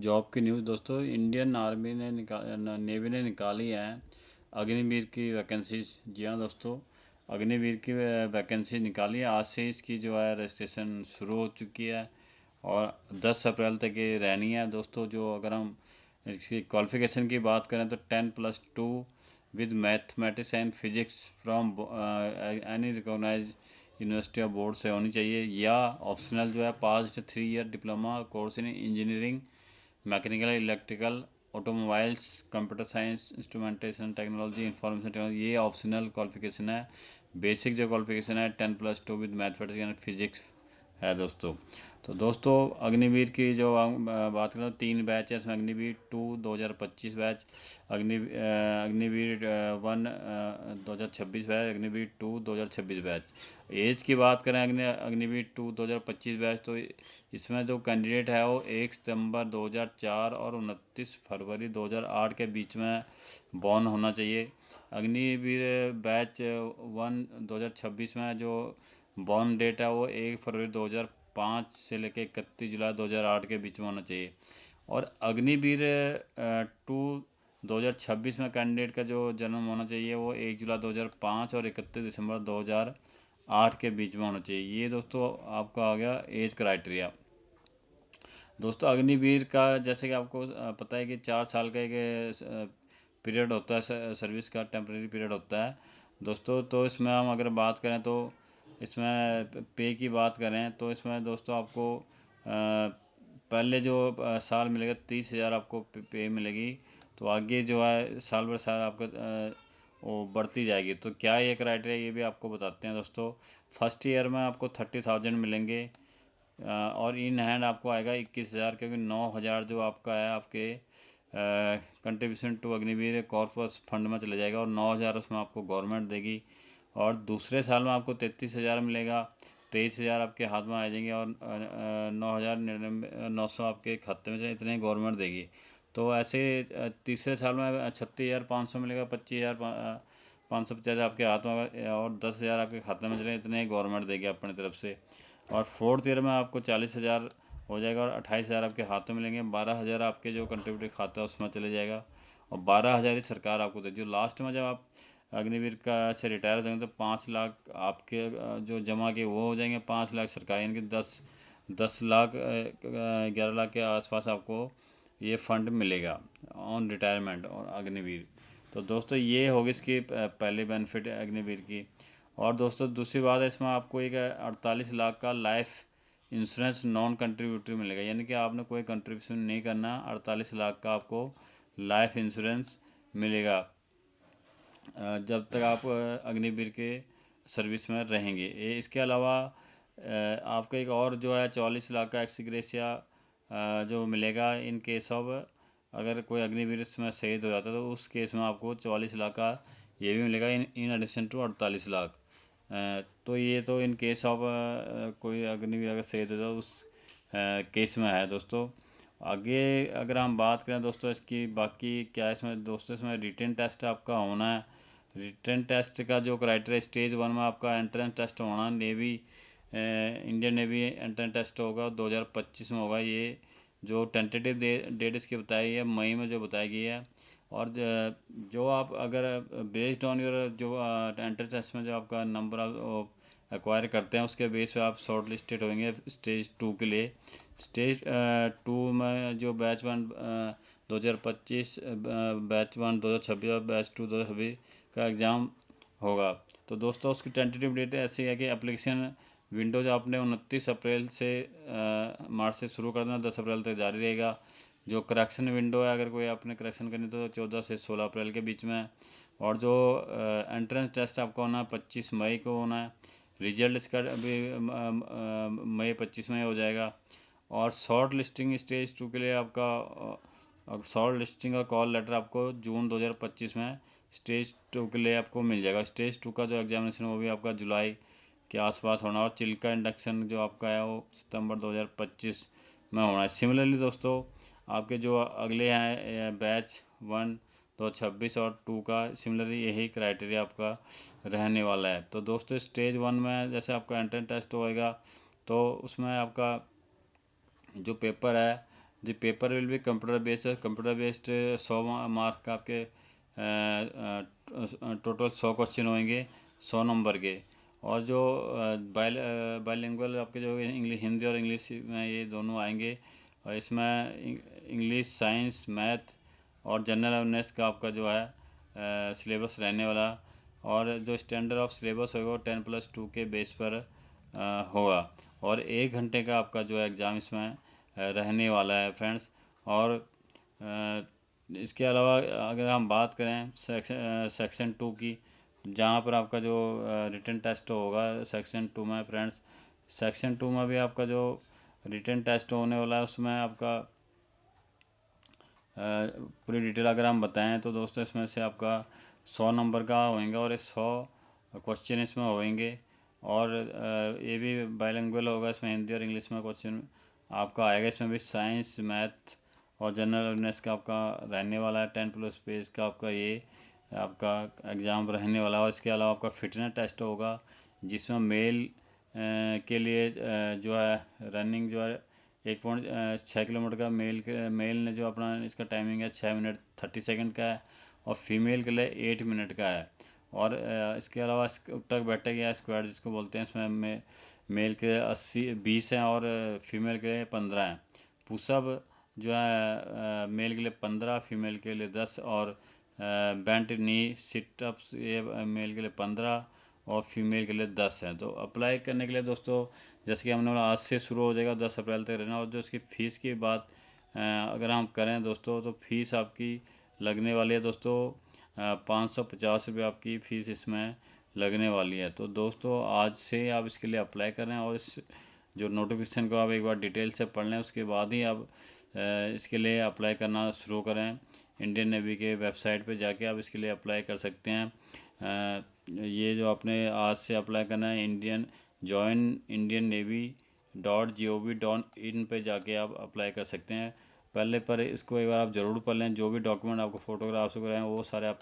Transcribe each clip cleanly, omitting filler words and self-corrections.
Job की news दोस्तों, Indian army ने नेवी ने निकाली है अग्निवीर की वैकेंसीज। जी हाँ दोस्तों, अग्निवीर की वैकेंसी निकाली है। आज से इसकी जो है रजिस्ट्रेशन शुरू हो चुकी है और 10 अप्रैल तक ये रहनी है दोस्तों। जो अगर हम इसकी क्वालिफिकेशन की बात करें तो 10+2 with mathematics and physics from any recognise university of board से होनी चाहिए, या ऑप्शनल जो है past 3 year diploma course in engineering, mechanical, electrical, automobiles, computer science, instrumentation technology, information technology, ये ऑप्शनल क्वालिफिकेशन है। बेसिक जो क्वालिफिकेशन है 10+2 विद मैथमेटिक्स एंड फिजिक्स है दोस्तों। तो दोस्तों अग्निवीर की जो हम बात करें तो 3 बैच है इसमें। Agniveer 2 2025 batch, Agniveer 1 2026 batch, Agniveer 2 2026 batch. Age की बात करें अग्निवीर 2 2025 बैच, तो इसमें जो कैंडिडेट है वो 1 सितंबर 2004 और 29 फरवरी 2008 के बीच में बॉर्न होना चाहिए। अग्निवीर बैच 1 2026 में जो बॉर्न डेट है वो 1 फरवरी 2005 से लेकर 31 जुलाई 2008 के बीच में होना चाहिए। और अग्निवीर 2 2026 में कैंडिडेट का जो जन्म होना चाहिए वो 1 जुलाई 2005 और 31 दिसंबर 2008 के बीच में होना चाहिए। ये दोस्तों आपका आ गया एज क्राइटेरिया। दोस्तों अग्निवीर का जैसे कि आपको पता है कि 4 साल का एक पीरियड होता है, सर्विस का टेम्परेरी पीरियड होता है दोस्तों। तो इसमें हम अगर बात करें तो इसमें पे की बात करें तो इसमें दोस्तों आपको पहले जो साल मिलेगा 30,000 आपको पे मिलेगी। तो आगे जो है साल भर साल आपका वो बढ़ती जाएगी। तो क्या ये क्राइटेरिया ये भी आपको बताते हैं दोस्तों। फर्स्ट ईयर में आपको 30,000 मिलेंगे और इन हैंड आपको आएगा 21,000, क्योंकि 9,000 जो आपका है आपके contribution to Agniveer corpus fund में चले जाएगा और 9,000 उसमें आपको गवर्नमेंट देगी। और दूसरे साल में आपको 33,000 मिलेगा, 23,000 आपके हाथ में आ जाएंगे और 9,000 आपके खाते में जाए, इतने गवर्नमेंट देगी। तो ऐसे तीसरे साल में 36,500 मिलेगा, 25,550 आपके हाथ में और 10,000 आपके खाते में चले, इतने गवर्नमेंट देगी अपनी तरफ से। और फोर्थ ईयर में आपको 40,000 हो जाएगा और 28,000 आपके हाथों में मिलेंगे। 12,000 आपके जो कंट्रीब्यूटरी खाता है उसमें चले जाएगा और 12,000 ही सरकार आपको देगी। जो लास्ट में जब आप अग्निवीर का से रिटायर हो जाएंगे तो 5 लाख आपके जो जमा के वो हो जाएंगे, 5 लाख सरकारी, यानी कि 10 लाख 11 लाख के आसपास आपको ये फंड मिलेगा ऑन रिटायरमेंट और अग्निवीर। तो दोस्तों ये होगी इसकी पहली बेनिफिट अग्निवीर की। और दोस्तों दूसरी बात है, इसमें आपको एक 48 लाख का लाइफ इंश्योरेंस नॉन कंट्रीब्यूटरी मिलेगा, यानी कि आपने कोई कंट्रीब्यूशन नहीं करना, 48 लाख का आपको लाइफ इंश्योरेंस मिलेगा जब तक आप अग्निवीर के सर्विस में रहेंगे। ये इसके अलावा आपको एक और जो है 44 लाख का एक्सग्रेशिया जो मिलेगा इन केस ऑफ, अगर कोई अग्निवीर में शहीद हो जाता है तो उस केस में आपको 44 लाख का ये भी मिलेगा इन एडिशन टू 48 लाख। तो ये तो इन केस ऑफ कोई अग्निवीर अगर शहीद हो जाए उस केस में है दोस्तों। आगे अगर हम बात करें दोस्तों इसकी बाकी क्या इसमें दोस्तों, इसमें रिटन टेस्ट आपका होना है। रिटन टेस्ट का जो क्राइटेरिया स्टेज 1 में आपका एंट्रेंस टेस्ट होना, navy Indian navy entrance test होगा 2025 में होगा। ये जो टेंटेटिव डेट इसकी बताई है मई में जो बताई गई है। और जो आप अगर बेस्ड ऑन योर जो एंट्रेंस टेस्ट में जो आपका नंबर आप एक्वायर करते हैं उसके बेस पे आप शॉर्ट लिस्टेड होंगे स्टेज 2 के लिए। स्टेज 2 में जो बैच 1 2025, बैच 1 2026 और बैच 2 2026 का एग्ज़ाम होगा। तो दोस्तों उसकी टेंटेटिव डेट ऐसी है कि एप्लीकेशन विंडोज आपने 29 अप्रैल से मार्च से शुरू कर देना, 10 अप्रैल तक जारी रहेगा। जो करेक्शन विंडो है, अगर कोई आपने करेक्शन करनी तो 14 से 16 अप्रैल के बीच में। और जो एंट्रेंस टेस्ट आपका होना है 25 मई को होना है। रिजल्ट इसका अभी मई 25 में हो जाएगा। और शॉर्ट लिस्टिंग स्टेज 2 के लिए आपका शॉर्ट लिस्टिंग का कॉल लेटर आपको जून 2025 में स्टेज 2 के लिए आपको मिल जाएगा। स्टेज 2 का जो एग्जामिनेशन वो भी आपका जुलाई के आसपास होना और चिल्का इंडक्शन जो आपका है वो सितंबर 2025 में होना है। सिमिलरली दोस्तों आपके जो अगले हैं बैच 1 2026 और 2 का सिमिलरली यही क्राइटेरिया आपका रहने वाला है। तो दोस्तों स्टेज 1 में जैसे आपका एंट्रेंस टेस्ट होएगा तो उसमें आपका जो पेपर है the paper will be computer based 100 mark का आपके टोटल 100 क्वेश्चन होंगे 100 नंबर के। और जो बाइलिंगुअल आपके जो इंग्लिश हिंदी और इंग्लिश में ये दोनों आएंगे। और इसमें इंग्लिश, साइंस, मैथ और जनरल अवेयरनेस का आपका जो है सिलेबस रहने वाला। और जो स्टैंडर्ड ऑफ सिलेबस होगा वो 10+2 के बेस पर होगा। और 1 घंटे का आपका जो है एग्ज़ाम इसमें रहने वाला है फ्रेंड्स। और इसके अलावा अगर हम बात करें सेक्शन 2 की, जहाँ पर आपका जो रिटन टेस्ट होगा सेक्शन 2 में फ्रेंड्स, सेक्शन 2 में भी आपका जो रिटन टेस्ट होने वाला है उसमें आपका पूरी डिटेल अगर हम बताएं तो दोस्तों इसमें से आपका 100 नंबर का होएगा और 100 क्वेश्चन इसमें होएंगे। और ये भी बाइलिंगुअल होगा, इसमें हिंदी और इंग्लिश में क्वेश्चन आपका आएगा। इसमें भी साइंस, मैथ और जनरल अवेयरनेस का आपका रहने वाला है। 10+ पेज का आपका ये आपका एग्ज़ाम रहने वाला है। और इसके अलावा आपका फिटनेस टेस्ट होगा जिसमें मेल के लिए जो है रनिंग जो है 1.6 किलोमीटर का मेल ने जो अपना इसका टाइमिंग है 6 मिनट 30 सेकंड का है। और फीमेल के लिए 8 मिनट का है। और इसके अलावा उठक बैठक या स्क्वाड जिसको बोलते हैं, इसमें मेल के 20 हैं और फीमेल के लिए 15 हैं। पुशअप जो है मेल के लिए 15, फीमेल के लिए 10। और बेंट नी सिटअप्स ये मेल के लिए 15 और फीमेल के लिए 10 है। तो अप्लाई करने के लिए दोस्तों जैसे कि हमने बोला आज से शुरू हो जाएगा, 10 अप्रैल तक रहना। और जो इसकी फ़ीस की बात अगर हम करें दोस्तों तो फ़ीस आपकी लगने वाली है दोस्तों 550 रुपये आपकी फ़ीस इसमें लगने वाली है। तो दोस्तों आज से आप इसके लिए अप्लाई करें और इस जो नोटिफिकेशन को आप एक बार डिटेल से पढ़ लें, उसके बाद ही आप इसके लिए अप्लाई करना शुरू करें। इंडियन नेवी के वेबसाइट पे जाके आप इसके लिए अप्लाई कर सकते हैं। ये जो आपने आज से अप्लाई करना है joinindiannavy.gov.in पे जाके आप अप्लाई कर सकते हैं। पहले पर इसको एक बार आप ज़रूर पढ़ लें, जो भी डॉक्यूमेंट आपको फ़ोटोग्राफ्स वगैरह हैं वो सारे आप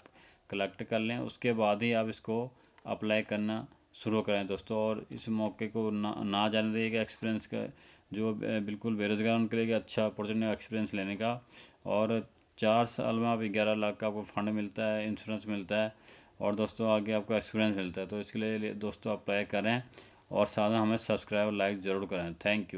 कलेक्ट कर लें, उसके बाद ही आप इसको अप्लाई करना शुरू करें दोस्तों। और इस मौके को ना जाने दें कि एक्सपीरियंस का जो बिल्कुल बेरोज़गार उनके लिए अच्छा अपॉर्चुनिटी एक्सपीरियंस लेने का। और 4 साल में आप 11 लाख का आपको फंड मिलता है, इंश्योरेंस मिलता है और दोस्तों आगे आपको एक्सपीरियंस मिलता है। तो इसके लिए दोस्तों अप्लाई करें और साथ में हमें सब्सक्राइब और लाइक ज़रूर करें। Thank you.